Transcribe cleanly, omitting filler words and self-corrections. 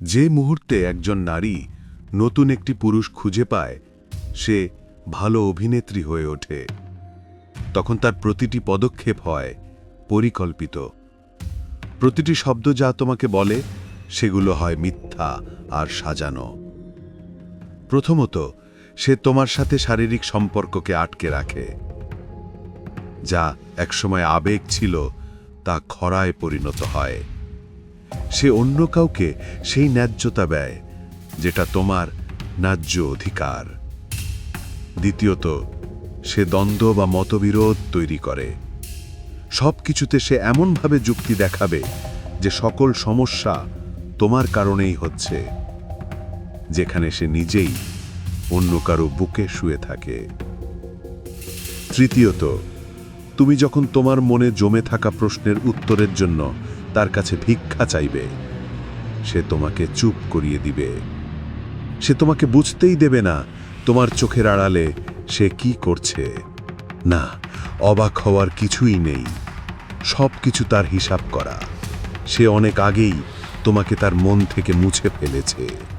যে মুহূর্তে একজন নারী নতুন একটি পুরুষ খুঁজে পায়, সে ভালো অভিনেত্রী হয়ে ওঠে। তখন তার প্রতিটি পদক্ষেপ হয় পরিকল্পিত। প্রতিটি শব্দ যা তোমাকে বলে, সেগুলো হয় মিথ্যা আর সাজানো। প্রথমত, সে তোমার সাথে শারীরিক সম্পর্ককে আটকে রাখে। যা একসময় আবেগ ছিল, তা খরায় পরিণত হয়। সে অন্য কাউকে সেই ন্যায্যতা দেয় যেটা তোমার ন্যায্য অধিকার। দ্বিতীয়ত, সে দ্বন্দ্ব বা মতবিরোধ তৈরি করে। সব কিছুতে সে এমনভাবে যুক্তি দেখাবে যে সকল সমস্যা তোমার কারণেই হচ্ছে, যেখানে সে নিজেই অন্য কারো বুকে শুয়ে থাকে। তৃতীয়ত, তুমি যখন তোমার মনে জমে থাকা প্রশ্নের উত্তরের জন্য তার কাছে ভিক্ষা চাইবে, সে তোমাকে চুপ করিয়ে দিবে। সে তোমাকে বুঝতেই দেবে না তোমার চোখের আড়ালে সে কি করছে। না, অবাক হওয়ার কিছুই নেই। সব কিছু তার হিসাব করা। সে অনেক আগেই তোমাকে তার মন থেকে মুছে ফেলেছে।